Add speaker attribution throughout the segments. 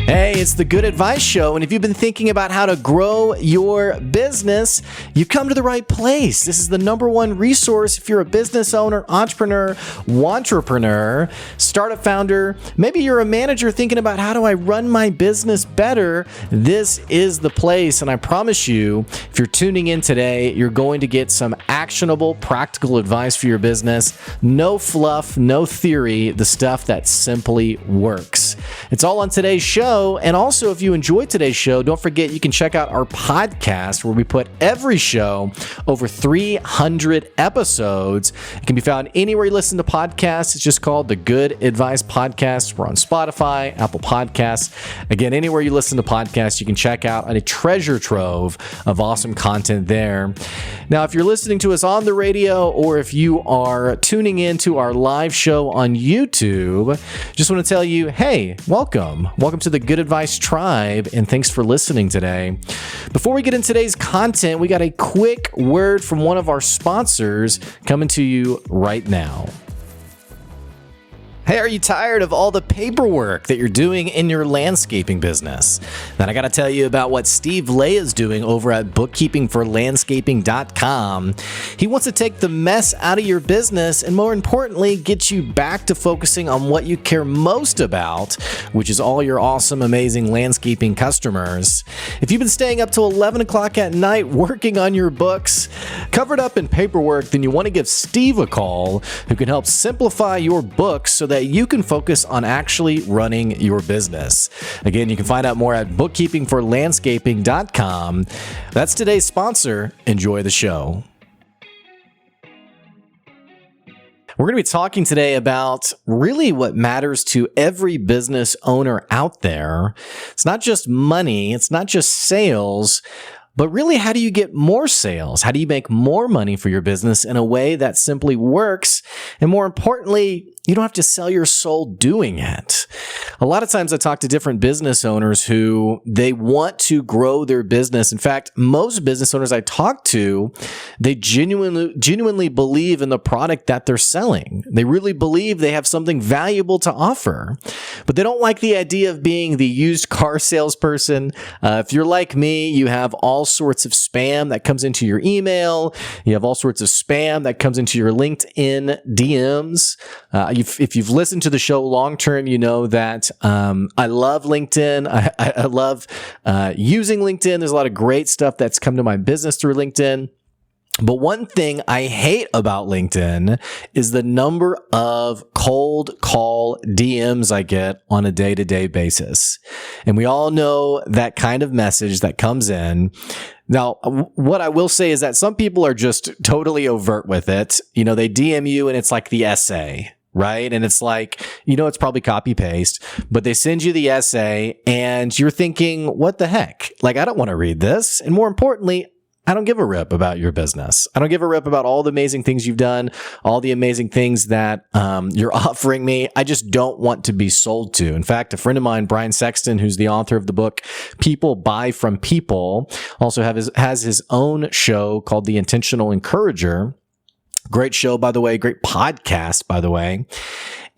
Speaker 1: Hey, it's the Good Advice Show, and if you've been thinking about how to grow your business, you've come to the right place. This is the number one resource if you're a business owner, entrepreneur, wantrepreneur, startup founder. Maybe you're a manager thinking about how do I run my business better. This is the place, and I promise you, if you're tuning in today, you're going to get some actionable, practical advice for your business. No fluff, no theory, the stuff that simply works. It's all on today's show. And also, if you enjoyed today's show, don't forget you can check out our podcast where we put every show over 300 episodes. It can be found anywhere you listen to podcasts. It's just called the Good Advice Podcast. We're on Spotify, Apple Podcasts. Again, anywhere you listen to podcasts, you can check out a treasure trove of awesome content there. Now, if you're listening to us on the radio or if you are tuning in to our live show on YouTube, just want to tell you, hey, welcome. Welcome to the Good Advice Tribe, and thanks for listening today. Before we get into today's content, we got a quick word from one of our sponsors coming to you right now. Hey, are you tired of all the paperwork that you're doing in your landscaping business? Then I got to tell you about what Steve Lay is doing over at bookkeepingforlandscaping.com. He wants to take the mess out of your business and, more importantly, get you back to focusing on what you care most about, which is all your awesome, amazing landscaping customers. If you've been staying up till 11 o'clock at night working on your books, covered up in paperwork, then you want to give Steve a call, who can help simplify your books so that you can focus on actually running your business. Again, you can find out more at bookkeepingforlandscaping.com. That's today's sponsor. Enjoy the show. We're going to be talking today about really what matters to every business owner out there. It's not just money, it's not just sales, but really, how do you get more sales? How do you make more money for your business in a way that simply works? And more importantly, you don't have to sell your soul doing it. A lot of times I talk to different business owners who they want to grow their business. In fact, most business owners I talk to, they genuinely believe in the product that they're selling. They really believe they have something valuable to offer, but they don't like the idea of being the used car salesperson. If you're like me, you have all sorts of spam that comes into your email. You have all sorts of spam that comes into your LinkedIn DMs. If you've listened to the show long term, you know that I love LinkedIn. I love using LinkedIn. There's a lot of great stuff that's come to my business through LinkedIn. But one thing I hate about LinkedIn is the number of cold call DMs I get on a day-to-day basis. And we all know that kind of message that comes in. Now, what I will say is that some people are just totally overt with it. You know, they DM you and it's like the essay, right? And it's like, you know, it's probably copy paste, but they send you the essay and you're thinking, what the heck? Like, I don't want to read this. And more importantly, I don't give a rip about your business. I don't give a rip about all the amazing things you've done, all the amazing things that you're offering me. I just don't want to be sold to. In fact, a friend of mine, Brian Sexton, who's the author of the book People Buy From People, also has his own show called The Intentional Encourager. Great show, by the way. Great podcast, by the way.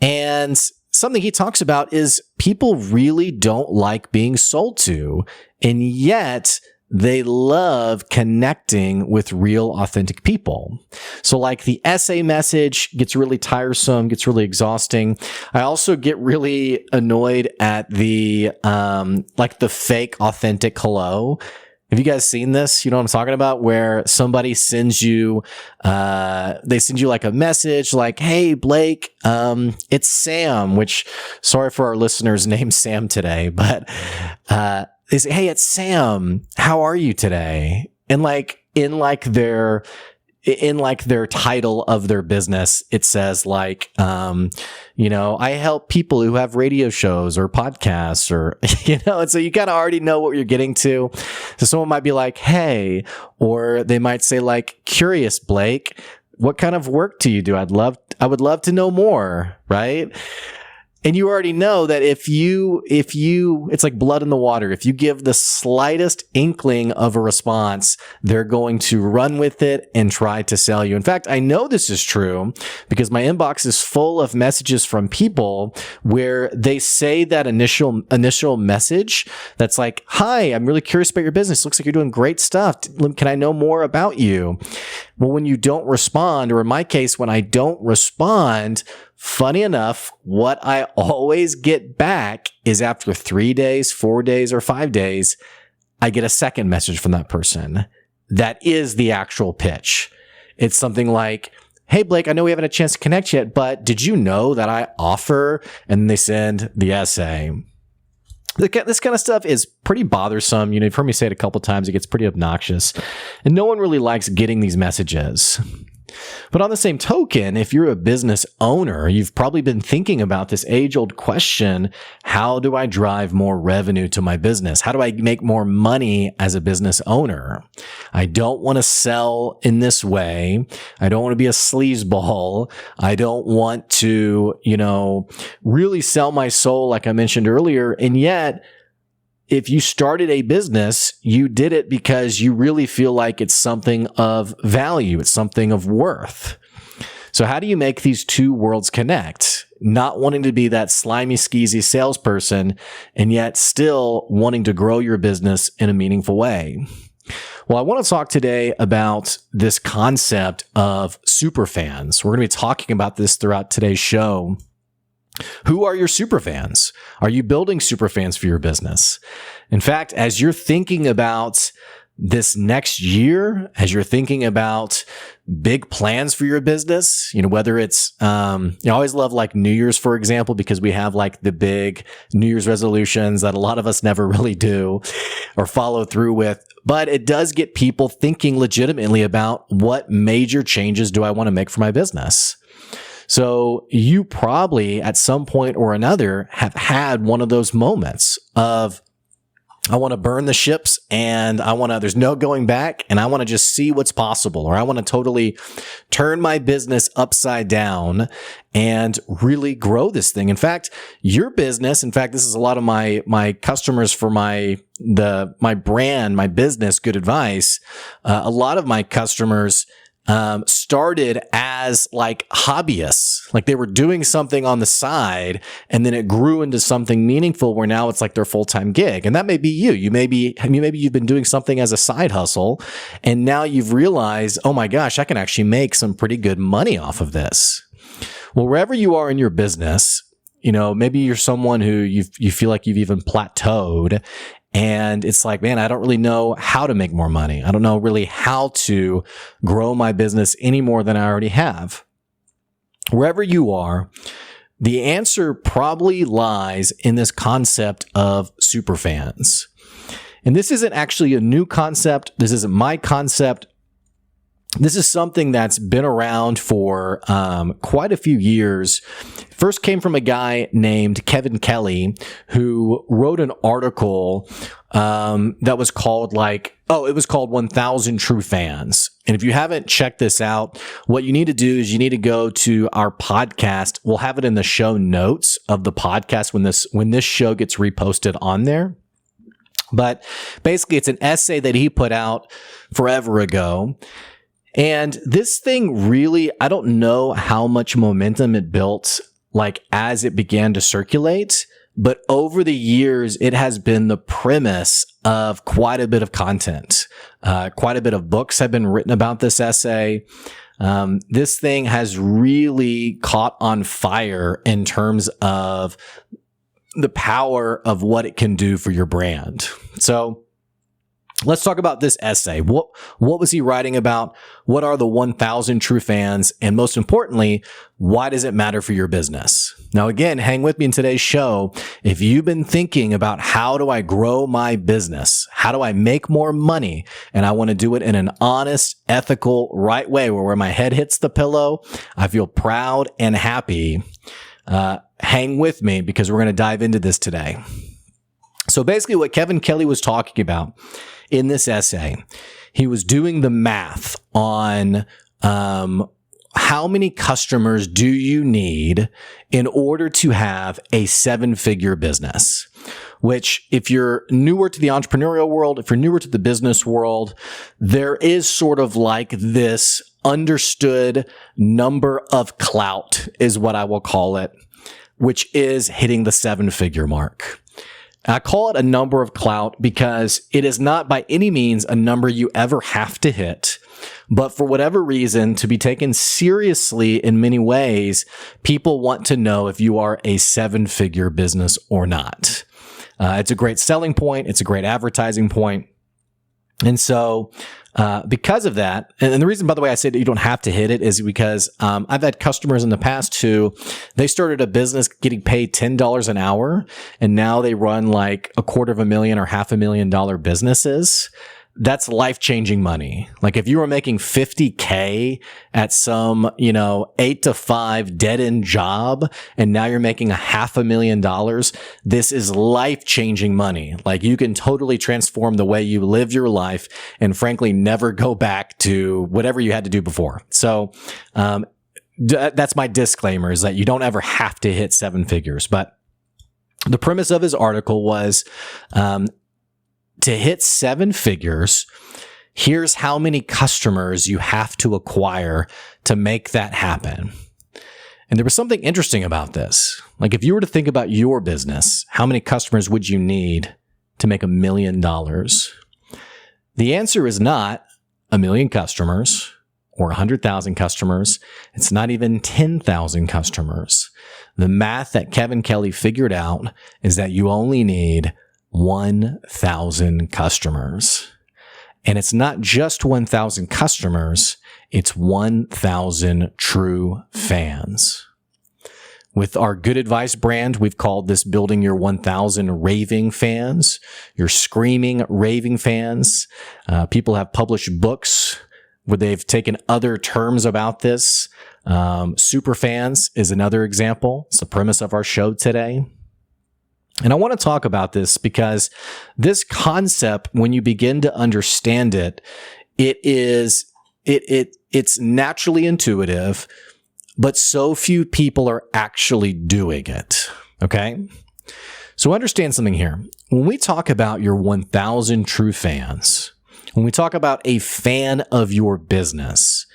Speaker 1: And something he talks about is people really don't like being sold to, and yet they love connecting with real, authentic people. So like the essay message gets really tiresome, gets really exhausting. I also get really annoyed at the, like the fake, authentic hello. Have you guys seen this? You know what I'm talking about? Where somebody sends you, they send you like a message like, hey, Blake, it's Sam, which, sorry for our listeners named Sam today, but, they say, hey, it's Sam. How are you today? And like, in their title of their business, it says like, you know, I help people who have radio shows or podcasts or, you know, and so you kind of already know what you're getting to. So someone might be like, hey, or they might say like, curious, Blake, what kind of work do you do? I would love to know more. Right. And you already know that if you, it's like blood in the water. If you give the slightest inkling of a response, they're going to run with it and try to sell you. In fact, I know this is true because my inbox is full of messages from people where they say that initial message that's like, "Hi, I'm really curious about your business. Looks like you're doing great stuff. Can I know more about you?" Well, when you don't respond, or in my case, when I don't respond, funny enough, what I always get back is after 3 days, 4 days, or 5 days, I get a second message from that person. That is the actual pitch. It's something like, "Hey, Blake, I know we haven't had a chance to connect yet, but did you know that I offer?" And they send the essay. This kind of stuff is pretty bothersome. You've heard me say it a couple times. It gets pretty obnoxious. And no one really likes getting these messages. But on the same token, if you're a business owner, you've probably been thinking about this age-old question: how do I drive more revenue to my business? How do I make more money as a business owner? I don't want to sell in this way. I don't want to be a sleazeball. I don't want to, really sell my soul like I mentioned earlier. And yet, if you started a business, you did it because you really feel like it's something of value. It's something of worth. So how do you make these two worlds connect? Not wanting to be that slimy, skeezy salesperson, and yet still wanting to grow your business in a meaningful way. Well, I want to talk today about this concept of superfans. We're going to be talking about this throughout today's show. Who are your superfans? Are you building superfans for your business? In fact, as you're thinking about this next year, as you're thinking about big plans for your business, whether it's, I always love like New Year's, for example, because we have like the big New Year's resolutions that a lot of us never really do or follow through with. But it does get people thinking legitimately about what major changes do I want to make for my business. So you probably at some point or another have had one of those moments of, I want to burn the ships and there's no going back and I want to just see what's possible, or I want to totally turn my business upside down and really grow this thing. In fact, your business, this is a lot of my customers for my brand, my business, Good Advice. A lot of my customers started as like hobbyists, like they were doing something on the side, and then it grew into something meaningful where now it's like their full-time gig. And that may be you. Maybe you've been doing something as a side hustle, and now you've realized, oh my gosh, I can actually make some pretty good money off of this. Well, wherever you are in your business, maybe you're someone who you feel like you've even plateaued. And it's like, man, I don't really know how to make more money. I don't know really how to grow my business any more than I already have. Wherever you are, the answer probably lies in this concept of superfans. And this isn't actually a new concept. This isn't my concept. This is something that's been around for quite a few years. First came from a guy named Kelley, who wrote an article that was called it was called 1,000 True Fans. And if you haven't checked this out, what you need to do is you need to go to our podcast. We'll have it in the show notes of the podcast when this show gets reposted on there. But basically, it's an essay that he put out forever ago. And this thing really, I don't know how much momentum it built, as it began to circulate, but over the years, it has been the premise of quite a bit of content. Quite a bit of books have been written about this essay. This thing has really caught on fire in terms of the power of what it can do for your brand. So, let's talk about this essay. What was he writing about? What are the 1,000 true fans? And most importantly, why does it matter for your business? Now, again, hang with me in today's show. If you've been thinking about how do I grow my business? How do I make more money? And I want to do it in an honest, ethical, right way where my head hits the pillow, I feel proud and happy. Hang with me because we're going to dive into this today. So basically what Kelley was talking about in this essay, he was doing the math on how many customers do you need in order to have a 7-figure business? Which, if you're newer to the entrepreneurial world, if you're newer to the business world, there is sort of like this understood number of clout is what I will call it, which is hitting the 7-figure mark. I call it a number of clout because it is not by any means a number you ever have to hit. But for whatever reason, to be taken seriously in many ways, people want to know if you are a 7-figure business or not. It's a great selling point. It's a great advertising point. And so, because of that, and the reason, by the way, I say that you don't have to hit it is because, I've had customers in the past who they started a business getting paid $10 an hour, and now they run like $250,000 or $500,000 businesses. That's life-changing money. Like if you were making $50K at some, 8 to 5 dead-end job, and now you're making $500,000, this is life-changing money. Like you can totally transform the way you live your life and frankly never go back to whatever you had to do before. So, that's my disclaimer, is that you don't ever have to hit 7 figures. But the premise of his article was, to hit 7 figures, here's how many customers you have to acquire to make that happen. And there was something interesting about this. Like if you were to think about your business, how many customers would you need to make $1 million? The answer is not 1 million customers or 100,000 customers. It's not even 10,000 customers. The math that Kevin Kelley figured out is that you only need 1,000 customers. And it's not just 1,000 customers, it's 1,000 true fans. With our Good Advice brand, we've called this building your 1,000 raving fans, your screaming raving fans. People have published books where they've taken other terms about this. Superfans is another example. It's the premise of our show today. And I want to talk about this because this concept, when you begin to understand it, it's naturally intuitive, but so few people are actually doing it. Okay. So understand something here. When we talk about your 1,000 true fans, when we talk about a fan of your business,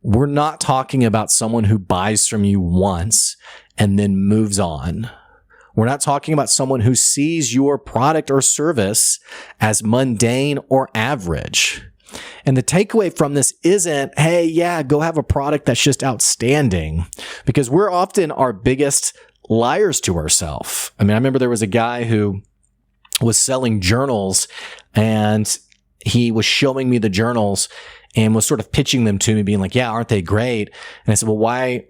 Speaker 1: we're not talking about someone who buys from you once and then moves on. We're not talking about someone who sees your product or service as mundane or average. And the takeaway from this isn't, hey, yeah, go have a product that's just outstanding, because we're often our biggest liars to ourselves. I mean, I remember there was a guy who was selling journals, and he was showing me the journals and was sort of pitching them to me, being like, yeah, aren't they great? And I said, well, why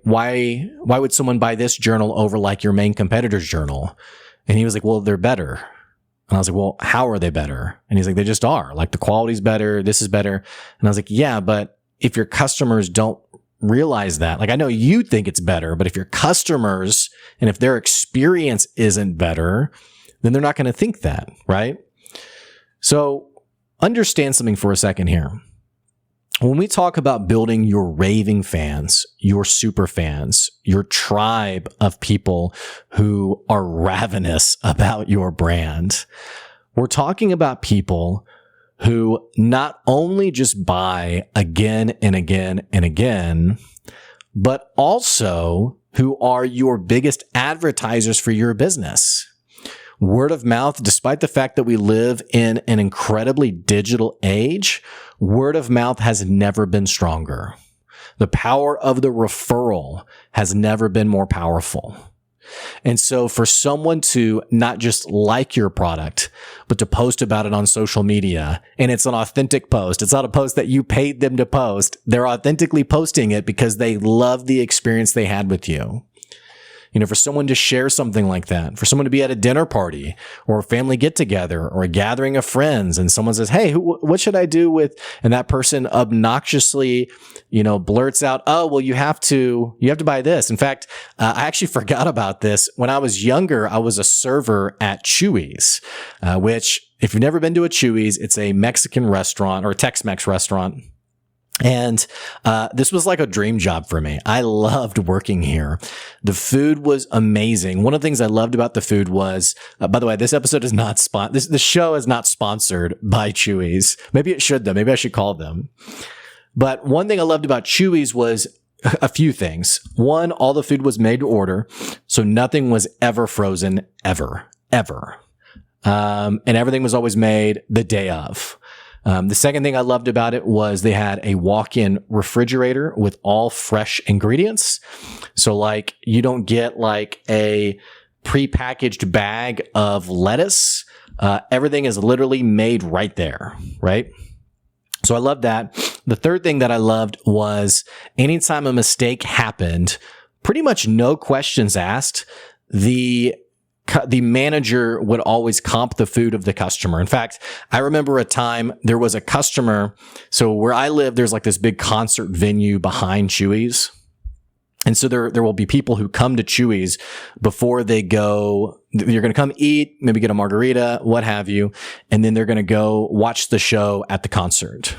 Speaker 1: would someone buy this journal over like your main competitor's journal? And he was like, well, they're better. And I was like, well, how are they better? And he's like, they just are. Like the quality's better. This is better. And I was like, yeah, but if your customers don't realize that, like I know you think it's better, but if your customers and if their experience isn't better, then they're not going to think that, right? So understand something for a second here. When we talk about building your raving fans, your super fans, your tribe of people who are ravenous about your brand, we're talking about people who not only just buy again and again and again, but also who are your biggest advertisers for your business. Word of mouth, despite the fact that we live in an incredibly digital age, word of mouth has never been stronger. The power of the referral has never been more powerful. And so for someone to not just like your product, but to post about it on social media, and it's an authentic post, it's not a post that you paid them to post. They're authentically posting it because they love the experience they had with you. For someone to share something like that, for someone to be at a dinner party or a family get together or a gathering of friends, and someone says, hey, what should I do with, and that person obnoxiously, blurts out, oh, well, you have to buy this. In fact, I actually forgot about this. When I was younger, I was a server at Chuy's, which if you've never been to a Chuy's, it's a Mexican restaurant or a Tex-Mex restaurant. And this was like a dream job for me. I loved working here. The food was amazing. One of the things I loved about the food was, by the way, this episode is not the show is not sponsored by Chuy's. Maybe it should though. Maybe I should call them. But one thing I loved about Chuy's was a few things. One, all the food was made to order, so nothing was ever frozen, ever. And everything was always made the day of. The second thing I loved about it was they had a walk-in refrigerator with all fresh ingredients. So like you don't get like a prepackaged bag of lettuce. Everything is literally made right there, right? So I loved that. The third thing that I loved was anytime a mistake happened, pretty much no questions asked, the manager would always comp the food of the customer. In fact, I remember a time there was a customer. So where I live, there's like this big concert venue behind Chuy's. And so there will be people who come to Chuy's before they go. You're going to come eat, maybe get a margarita, what have you. And then they're going to go watch the show at the concert.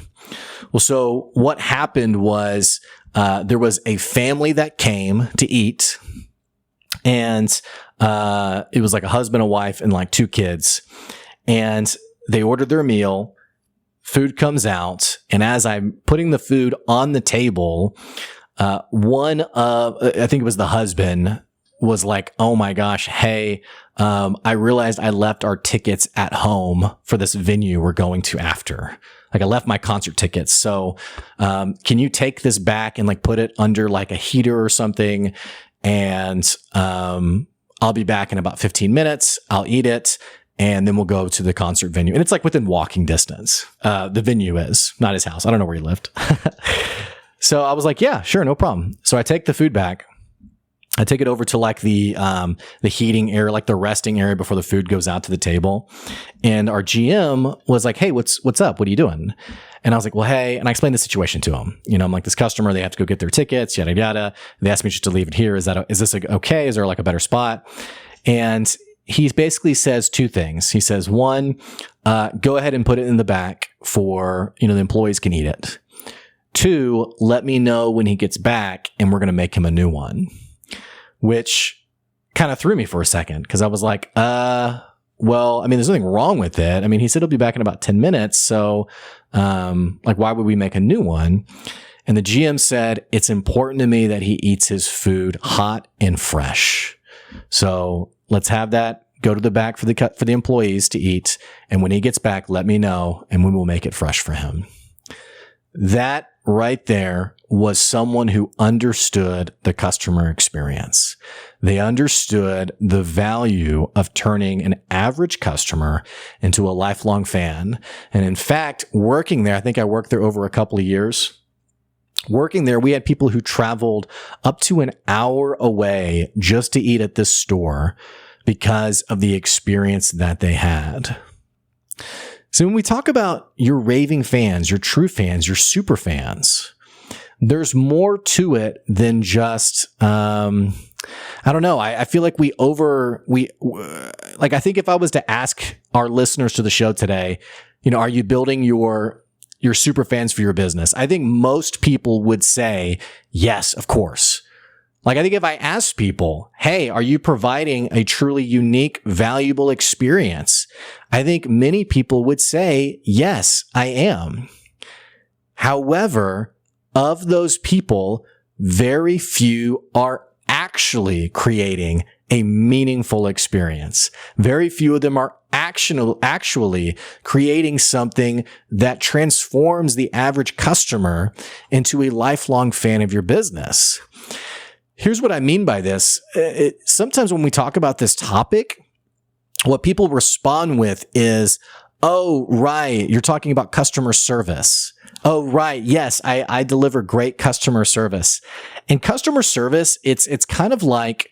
Speaker 1: Well, so what happened was, there was a family that came to eat, and it was like a husband, a wife, and like 2 kids. And they ordered their meal. Food comes out. And as I'm putting the food on the table, I think it was the husband, was like, oh my gosh, hey, I realized I left our tickets at home for this venue we're going to after. Like I left my concert tickets. So, can you take this back and like put it under like a heater or something? And, I'll be back in about 15 minutes. I'll eat it. And then we'll go to the concert venue. And it's like within walking distance. The venue is not his house. I don't know where he lived. So I was like, yeah, sure. No problem. So I take the food back. I take it over to like the heating area, like the resting area before the food goes out to the table. And our GM was like, hey, what's up? What are you doing? And I was like, well, hey, and I explained the situation to him. You know, I'm like, this customer, they have to go get their tickets, yada, yada. They asked me just to leave it here. Is this okay? Is there like a better spot? And he basically says 2 things. He says, one, go ahead and put it in the back for, the employees can eat it. 2, let me know when he gets back and we're going to make him a new one. Which kind of threw me for a second because I was like, well, I mean, there's nothing wrong with it. I mean, he said he'll be back in about 10 minutes. So, like, why would we make a new one? And the GM said, it's important to me that he eats his food hot and fresh. So let's have that go to the back for the employees to eat. And when he gets back, let me know and we will make it fresh for him. That right there was someone who understood the customer experience. They understood the value of turning an average customer into a lifelong fan. And in fact, working there, I think I worked there over a couple of years. Working there, we had people who traveled up to an hour away just to eat at this store because of the experience that they had. So when we talk about your raving fans, your true fans, your super fans, there's more to it than just, I don't know. I feel like I think if I was to ask our listeners to the show today, are you building your super fans for your business? I think most people would say, yes, of course. Like, I think if I asked people, hey, are you providing a truly unique, valuable experience? I think many people would say, yes, I am. However, of those people, very few are actually creating a meaningful experience. Very few of them are actually creating something that transforms the average customer into a lifelong fan of your business. Here's what I mean by this. Sometimes when we talk about this topic, what people respond with is, oh, right, you're talking about customer service. Oh, right, yes, I deliver great customer service. And customer service, it's kind of like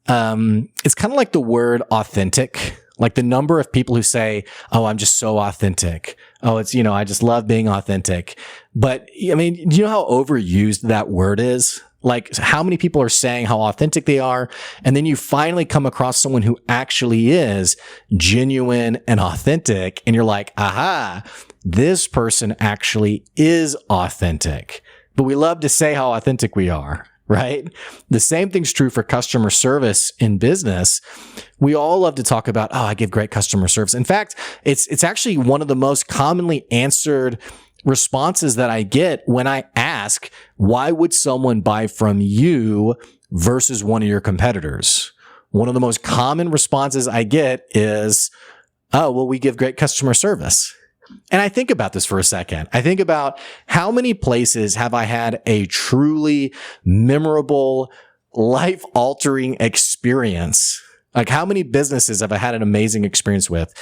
Speaker 1: the word authentic. Like the number of people who say, oh, I'm just so authentic. Oh, it's, I just love being authentic. But I mean, do you know how overused that word is? Like how many people are saying how authentic they are. And then you finally come across someone who actually is genuine and authentic. And you're like, aha, this person actually is authentic. But we love to say how authentic we are, right? The same thing's true for customer service in business. We all love to talk about, oh, I give great customer service. In fact, it's actually one of the most commonly answered responses that I get when I ask, why would someone buy from you versus one of your competitors? One of the most common responses I get is, oh, well, we give great customer service. And I think about this for a second. I think about how many places have I had a truly memorable, life-altering experience? Like, how many businesses have I had an amazing experience with?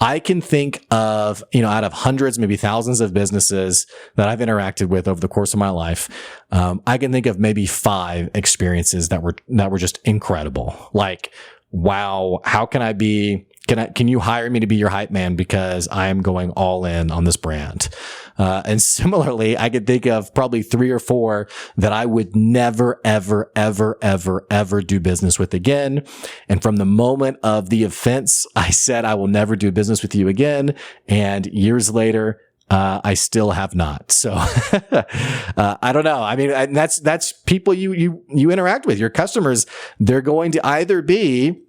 Speaker 1: I can think of, out of hundreds, maybe thousands of businesses that I've interacted with over the course of my life. I can think of maybe 5 experiences that were just incredible. Like, wow, how can I be, can you hire me to be your hype man because I am going all in on this brand? And similarly, I could think of probably 3 or 4 that I would never, ever, ever, ever, ever do business with again. And from the moment of the offense, I said, I will never do business with you again. And years later, I still have not. So, I don't know. I mean, that's people you interact with, your customers. They're going to either be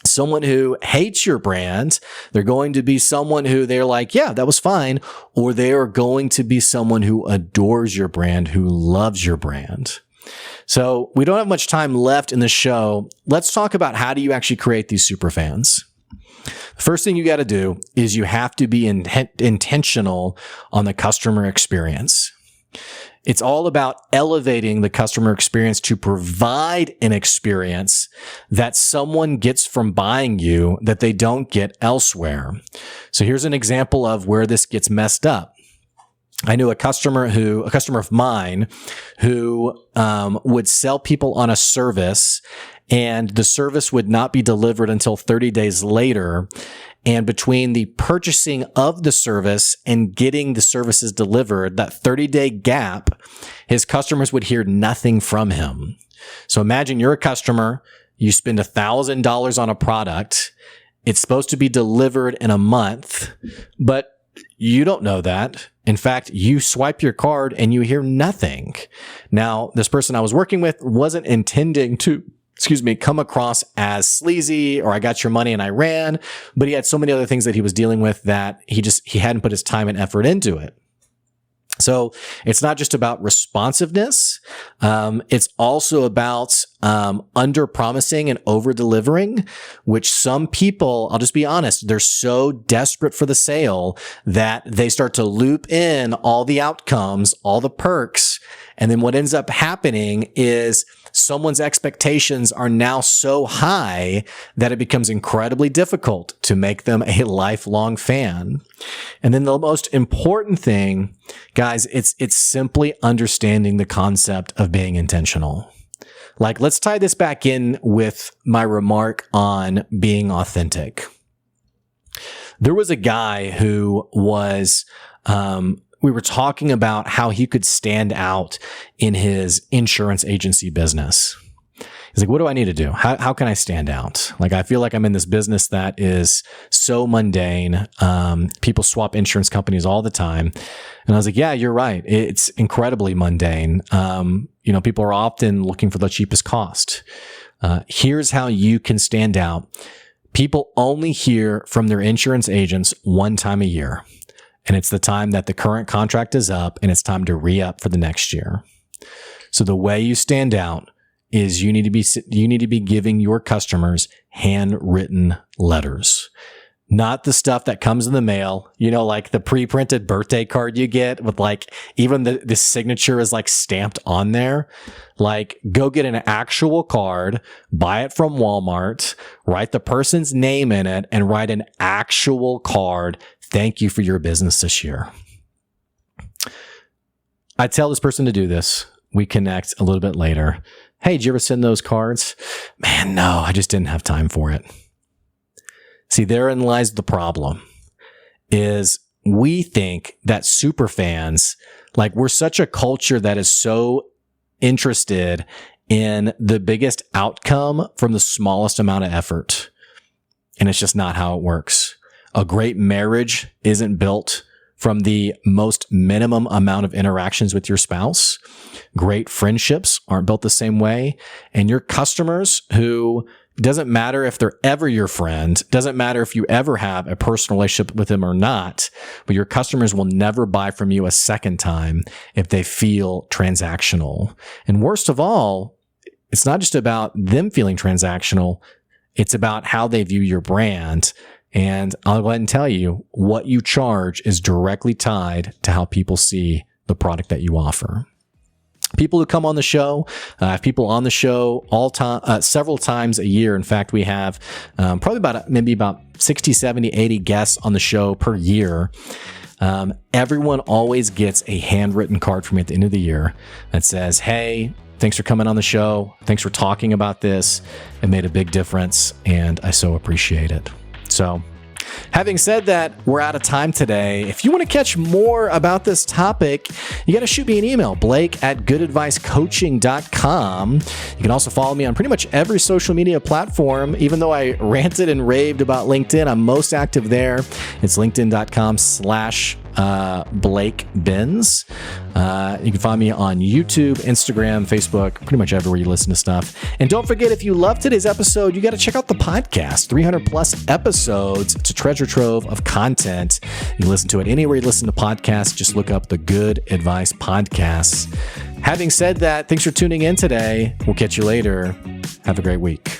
Speaker 1: someone who hates your brand, they're going to be someone who they're like, yeah, that was fine, or they are going to be someone who adores your brand, who loves your brand. So we don't have much time left in the show. Let's talk about how do you actually create these superfans. The first thing you got to do is you have to be intentional on the customer experience. It's all about elevating the customer experience to provide an experience that someone gets from buying you that they don't get elsewhere. So here's an example of where this gets messed up. I knew a customer of mine who would sell people on a service, and the service would not be delivered until 30 days later. And between the purchasing of the service and getting the services delivered, that 30-day gap, his customers would hear nothing from him. So imagine you're a customer, you spend $1,000 on a product, it's supposed to be delivered in a month, but you don't know that. In fact, you swipe your card and you hear nothing. Now, this person I was working with wasn't intending to come across as sleazy or I got your money and I ran, but he had so many other things that he was dealing with that he hadn't put his time and effort into it. So it's not just about responsiveness. It's also about under promising and over delivering, which some people, I'll just be honest, they're so desperate for the sale that they start to loop in all the outcomes, all the perks. And then what ends up happening is someone's expectations are now so high that it becomes incredibly difficult to make them a lifelong fan. And then the most important thing, guys, it's simply understanding the concept of being intentional. Like, let's tie this back in with my remark on being authentic. There was a guy who was, we were talking about how he could stand out in his insurance agency business. He's like, what do I need to do? How can I stand out? Like, I feel like I'm in this business that is so mundane. People swap insurance companies all the time. And I was like, yeah, you're right. It's incredibly mundane. People are often looking for the cheapest cost. Here's how you can stand out. People only hear from their insurance agents one time a year. And it's the time that the current contract is up and it's time to re-up for the next year. So the way you stand out is you need to be giving your customers handwritten letters, not the stuff that comes in the mail, like the pre-printed birthday card you get with like, even the signature is like stamped on there. Like, go get an actual card, buy it from Walmart, write the person's name in it, and write an actual card. Thank you for your business this year. I tell this person to do this. We connect a little bit later. Hey, did you ever send those cards? Man, no, I just didn't have time for it. See, therein lies the problem, is we think that superfans, like, we're such a culture that is so interested in the biggest outcome from the smallest amount of effort. And it's just not how it works. A great marriage isn't built from the most minimum amount of interactions with your spouse. Great friendships aren't built the same way. And your customers who doesn't matter if they're ever your friend, doesn't matter if you ever have a personal relationship with them or not, but your customers will never buy from you a second time if they feel transactional. And worst of all, it's not just about them feeling transactional. It's about how they view your brand. And I'll go ahead and tell you, what you charge is directly tied to how people see the product that you offer. People who come on the show, I have people on the show several times a year. In fact, we have probably about 60, 70, 80 guests on the show per year. Everyone always gets a handwritten card from me at the end of the year that says, hey, thanks for coming on the show. Thanks for talking about this. It made a big difference, and I so appreciate it. So, having said that, we're out of time today. If you want to catch more about this topic, you got to shoot me an email, blake@goodadvicecoaching.com. You can also follow me on pretty much every social media platform. Even though I ranted and raved about LinkedIn, I'm most active there. It's linkedin.com/Blake Benz. You can find me on YouTube, Instagram, Facebook, pretty much everywhere you listen to stuff. And don't forget, if you love today's episode, you got to check out the podcast. 300 plus episodes. It's a treasure trove of content. You can listen to it anywhere you listen to podcasts. Just look up the Good Advice Podcasts. Having said that, thanks for tuning in today. We'll catch you later. Have a great week.